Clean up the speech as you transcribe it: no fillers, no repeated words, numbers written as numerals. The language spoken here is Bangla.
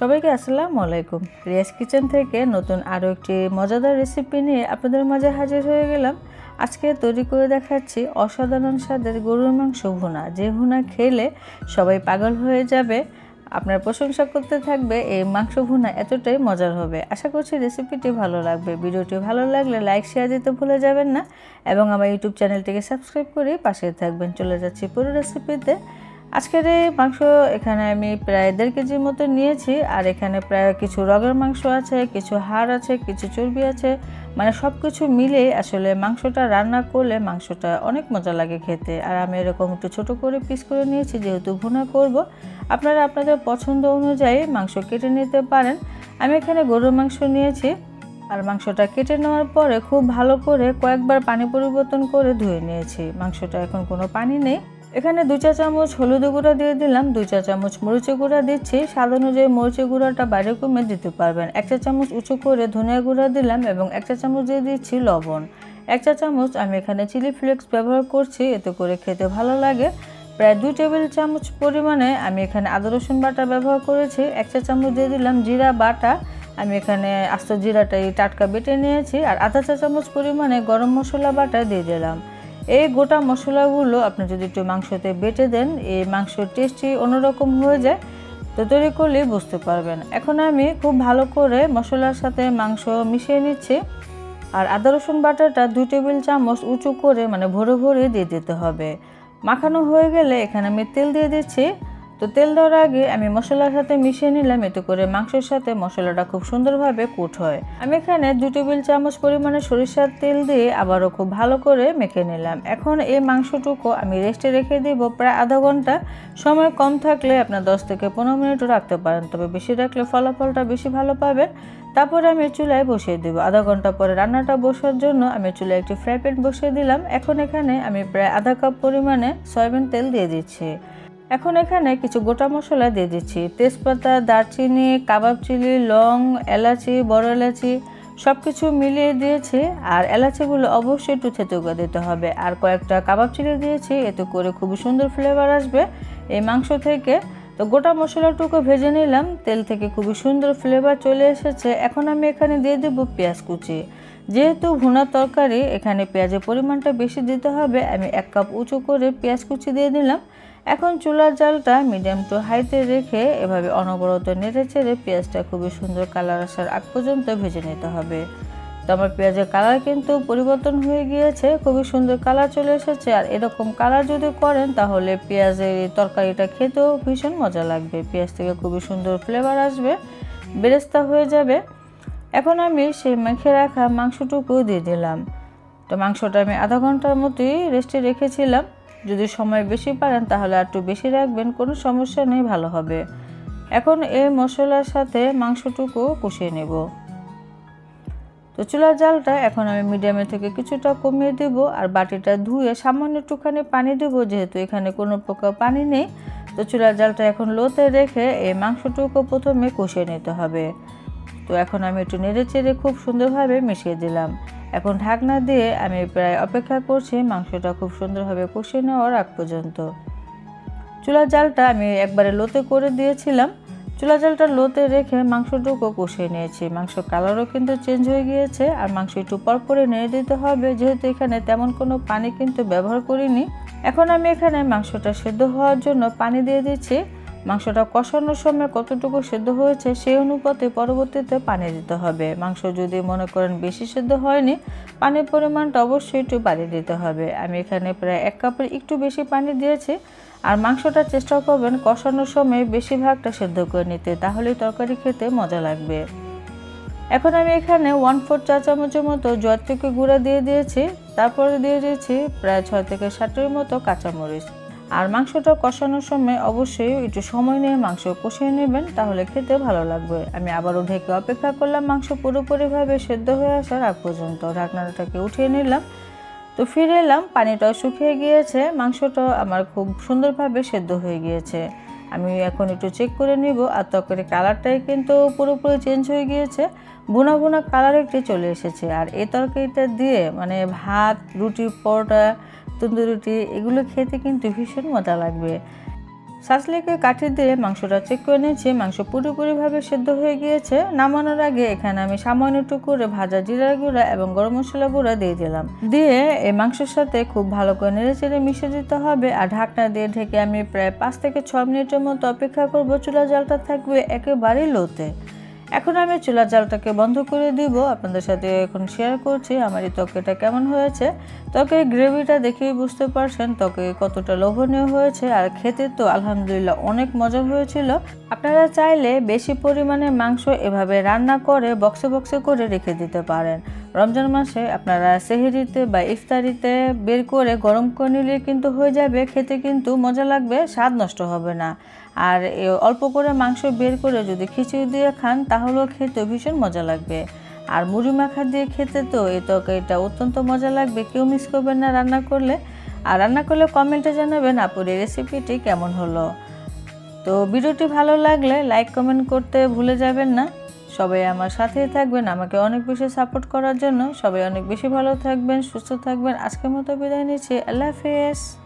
সবাইকে আসসালামু আলাইকুম। রিয়াজ কিচেন থেকে নতুন আরও একটি মজাদার রেসিপি নিয়ে আপনাদের মাঝে হাজির হয়ে গেলাম। আজকে তৈরি করে দেখাচ্ছি অসাধারণ স্বাদের গরুর মাংস ভুনা, যে ভুনা খেলে সবাই পাগল হয়ে যাবে, আপনার প্রশংসা করতে থাকবে। এই মাংস ভুনা এতটাই মজার হবে। আশা করছি রেসিপিটি ভালো লাগবে। ভিডিওটি ভালো লাগলে লাইক শেয়ার দিতে ভুলে যাবেন না এবং আমার ইউটিউব চ্যানেলটিকে সাবস্ক্রাইব করে পাশে থাকবেন। চলে যাচ্ছি পুরো রেসিপিতে। আজকের এই মাংস এখানে আমি প্রায় 1.5 কেজির মতো নিয়েছি। আর এখানে প্রায় কিছু রগের মাংস আছে, কিছু হাড় আছে, কিছু চর্বি আছে, মানে সব কিছু মিলে আসলে মাংসটা রান্না করলে মাংসটা অনেক মজা লাগে খেতে। আর আমি এরকম একটু ছোটো করে পিস করে নিয়েছি, যেহেতু ভুনা করব। আপনারা আপনাদের পছন্দ অনুযায়ী মাংস কেটে নিতে পারেন। আমি এখানে গরুর মাংস নিয়েছি। আর মাংসটা কেটে নেওয়ার পরে খুব ভালো করে কয়েকবার পানি পরিবর্তন করে ধুয়ে নিয়েছি। মাংসটা এখন কোনো পানি নেই। এখানে 2 চা চামচ হলুদ গুঁড়া দিয়ে দিলাম, 2 চা চামচ মরিচের গুঁড়া দিচ্ছি। স্বাদ অনুযায়ী মরিচের গুঁড়াটা বাইরে কমে দিতে পারবেন। 1 চা চামচ উঁচু করে ধনিয়া গুঁড়া দিলাম এবং 1 চা চামচ দিয়ে দিচ্ছি লবণ। 1 চা চামচ আমি এখানে চিলি ফ্লেক্স ব্যবহার করছি, এতে করে খেতে ভালো লাগে। প্রায় 2 টেবিল চামচ পরিমাণে আমি এখানে আদা রসুন বাটা ব্যবহার করেছি। 1 চা চামচ দিয়ে দিলাম জিরা বাটা, আমি এখানে আস্ত জিরাটাই টাটকা বেটে নিয়েছি। আর আধা চা চামচ পরিমাণে গরম মশলা বাটা দিয়ে দিলাম। এই গোটা মশলাগুলো আপনি যদি একটু মাংসতে বেটে দেন, এই মাংসের টেস্টই অন্যরকম হয়ে যায়। তো তৈরি করলেই বুঝতে পারবেন। এখন আমি খুব ভালো করে মশলার সাথে মাংস মিশিয়ে নিচ্ছি। আর আদা রসুন বাটাটা 2 টেবিল চামচ উঁচু করে মানে ভরে ভরে দিয়ে দিতে হবে। মাখানো হয়ে গেলে এখানে আমি তেল দিয়ে দিচ্ছি। তো তেল দেওয়ার আগে আমি মশলার সাথে মিশিয়ে নিলাম, এতে করে মাংসের সাথে মশলাটা খুব সুন্দরভাবে কুট হয়। আমি এখানে 2 টেবিল চামচ পরিমাণে সরিষার তেল দিয়ে আবারও খুব ভালো করে মেখে নিলাম। এখন এই মাংসটুকু আমি রেস্টে রেখে দিব প্রায় আধা ঘন্টা। সময় কম থাকলে আপনার 10 থেকে 15 মিনিটও রাখতে পারেন, তবে বেশি রাখলে ফলাফলটা বেশি ভালো পাবেন। তারপরে আমি চুলায় বসিয়ে দেবো। আধা ঘন্টা পরে রান্নাটা বসার জন্য আমি চুলায় একটি ফ্রাই প্যান বসিয়ে দিলাম। এখন এখানে আমি প্রায় আধা কাপ পরিমাণে সয়াবিন তেল দিয়ে দিচ্ছি। এখন এখানে কিছু গোটা মশলা দিয়ে দিচ্ছি, তেজপাতা, দারচিনি, কাবাব চিলি, লং, এলাচি, বড় এলাচি সব কিছু মিলিয়ে দিয়েছি। আর এলাচিগুলো অবশ্যই একটু থেতো করে দিতে হবে। আর কয়েকটা কাবাব চিলি দিয়েছি, এতে করে খুবই সুন্দর ফ্লেভার আসবে এই মাংস থেকে। তো গোটা মশলাটুকু ভেজে নিলাম, তেল থেকে খুবই সুন্দর ফ্লেভার চলে এসেছে। এখন আমি এখানে দিয়ে দেবো পেঁয়াজ কুচি। যেহেতু ভুনা তরকারি, এখানে পেঁয়াজের পরিমাণটা বেশি দিতে হবে, আমি 1 কাপ উঁচু করে পেঁয়াজ কুচি দিয়ে দিলাম। এখন চুলার জালটা মিডিয়াম টু হাইতে রেখে এভাবে অনবরত নেড়ে চেড়ে পেঁয়াজটা খুবই সুন্দর কালার আসার আগ পর্যন্ত ভেজে নিতে হবে। তো আমার পেঁয়াজের কালার কিন্তু পরিবর্তন হয়ে গিয়েছে, খুবই সুন্দর কালার চলে এসেছে। আর এরকম কালার যদি করেন তাহলে পেঁয়াজের তরকারিটা খেতেও ভীষণ মজা লাগবে। পেঁয়াজ থেকে খুবই সুন্দর ফ্লেভার আসবে, বেরেস্তা হয়ে যাবে। এখন আমি সেই মেখে রাখা মাংসটুকু দিয়ে দিলাম। তো মাংসটা আমি আধা ঘন্টার মতোই রেস্টে রেখেছিলাম। যদি সময় বেশি পারেন তাহলে একটু বেশি রাখবেন, কোনো সমস্যা নেই, ভালো হবে। এখন এই মশলার সাথে মাংসটুকু কষিয়ে নেব। তো চুলার জালটা এখন আমি মিডিয়ামে থেকে কিছুটা কমিয়ে দেব। আর বাটিটা ধুয়ে সামান্য একটুখানি পানি দেব, যেহেতু এখানে কোনো প্রকার পানি নেই। তো চুলার জালটা এখন লোতে রেখে এই মাংসটুকু প্রথমে কষিয়ে নিতে হবে। তো এখন আমি একটু নেড়ে চেড়ে খুব সুন্দরভাবে মিশিয়ে দিলাম। এখন ঢাকনা দিয়ে আমি প্রায় অপেক্ষা করছি মাংসটা খুব সুন্দরভাবে কষিয়ে নেওয়ার আগ পর্যন্ত। চুলার জালটা আমি একবারে লোতে করে দিয়েছিলাম। চুলার জালটা লোতে রেখে মাংসটুকু কষিয়ে নিয়েছি। মাংস কালারও কিন্তু চেঞ্জ হয়ে গিয়েছে। আর মাংস একটু পরপরে নেড়ে দিতে হবে, যেহেতু এখানে তেমন কোনো পানি কিন্তু ব্যবহার করিনি। এখন আমি এখানে মাংসটা সেদ্ধ হওয়ার জন্য পানি দিয়ে দিচ্ছি। মাংসটা কষানোর সময় কতটুকু সেদ্ধ হয়েছে সেই অনুপাতে পরবর্তীতে পানি দিতে হবে। মাংস যদি মনে করেন বেশি সেদ্ধ হয়নি, পানির পরিমাণটা অবশ্যই একটু বাড়িয়ে দিতে হবে। আমি এখানে প্রায় 1 কাপের একটু বেশি পানি দিয়েছি। আর মাংসটা চেষ্টা করবেন কষানোর সময় বেশিরভাগটা সেদ্ধ করে নিতে, তাহলেই তরকারি খেতে মজা লাগবে। এখন আমি এখানে 1/4 চা চামচের মতো জয়ত্রী গুঁড়া দিয়ে দিয়েছি। তারপরে দিয়ে দিয়েছি প্রায় 6 থেকে 7টির মতো কাঁচামরিচ। আর মাংসটা কষানোর সময় অবশ্যই একটু সময় নিয়ে মাংস কষিয়ে নেবেন, তাহলে খেতে ভালো লাগবে। আমি আবারও ঢেকে অপেক্ষা করলাম মাংস পুরোপুরিভাবে সেদ্ধ হয়ে আসার আগ পর্যন্ত। ঢাকনাটাকে উঠিয়ে নিলাম। তো ফিরে এলাম, পানিটাও শুকিয়ে গিয়েছে, মাংসটাও আমার খুব সুন্দরভাবে সেদ্ধ হয়ে গিয়েছে। আমি এখন একটু চেক করে নিব। আর তরকারি কালারটাই কিন্তু পুরোপুরি চেঞ্জ হয়ে গিয়েছে, ভুনা ভুনা কালার একটি চলে এসেছে। আর এই তরকারিটা দিয়ে মানে ভাত, রুটি, পরোটা, তন্দুরি রুটি এগুলো খেতে কিন্তু ভীষণ মজা লাগবে। সাজলেকে কাঠি দিয়ে মাংসটা চেক করে নিয়েছি। মাংস পুরোপুরিভাবে সেদ্ধ হয়ে গিয়েছে। নামানোর আগে এখানে আমি সামান্য একটু করে ভাজা জিরার গুঁড়া এবং গরম মশলা গুঁড়া দিয়ে দিলাম। দিয়ে এই মাংসের সাথে খুব ভালো করে নেড়েচেড়ে মিশিয়ে দিতে হবে। আর ঢাকনা দিয়ে ঢেকে আমি প্রায় 5 থেকে 6 মিনিটের মতো অপেক্ষা করব। চুলা জালটা থাকবে একেবারেই লোতে। এখন আমি চুলার জালটাকে বন্ধ করে দিব। আপনাদের সাথে এখন শেয়ার করছি আমার এই তরকারিটা কেমন হয়েছে। তরকারির গ্রেভিটা দেখেই বুঝতে পারছেন তরকারি কতটা লোভনীয় হয়েছে। আর খেতে তো আলহামদুলিল্লাহ অনেক মজা হয়েছিল। আপনারা চাইলে বেশি পরিমাণে মাংস এভাবে রান্না করে বক্সে বক্সে করে রেখে দিতে পারেন। রমজান মাসে আপনারা সেহরিতে বা ইফতারিতে বের করে গরম করে নিলে কিন্তু হয়ে যাবে। খেতে কিন্তু মজা লাগবে, স্বাদ নষ্ট হবে না। আর অল্প করে মাংস বের করে যদি খিচুড়ি দিয়ে খান তাহলেও খেতে ভীষণ মজা লাগবে। আর মুড়ি মাখা দিয়ে খেতে তো এই তরকারিটা অত্যন্ত মজা লাগবে। কেউ মিস করবেন না রান্না করলে। আর রান্না করলে কমেন্টে জানাবেন আপুর এই রেসিপিটি কেমন হলো। তো ভিডিওটি ভালো লাগলে লাইক কমেন্ট করতে ভুলে যাবেন না। সবাই আমার সাথেই থাকবেন আমাকে অনেক বেশি সাপোর্ট করার জন্য। সবাই অনেক বেশি ভালো থাকবেন, সুস্থ থাকবেন। আজকের মতো বিদায় নিচ্ছি। আল্লাহ হাফেজ।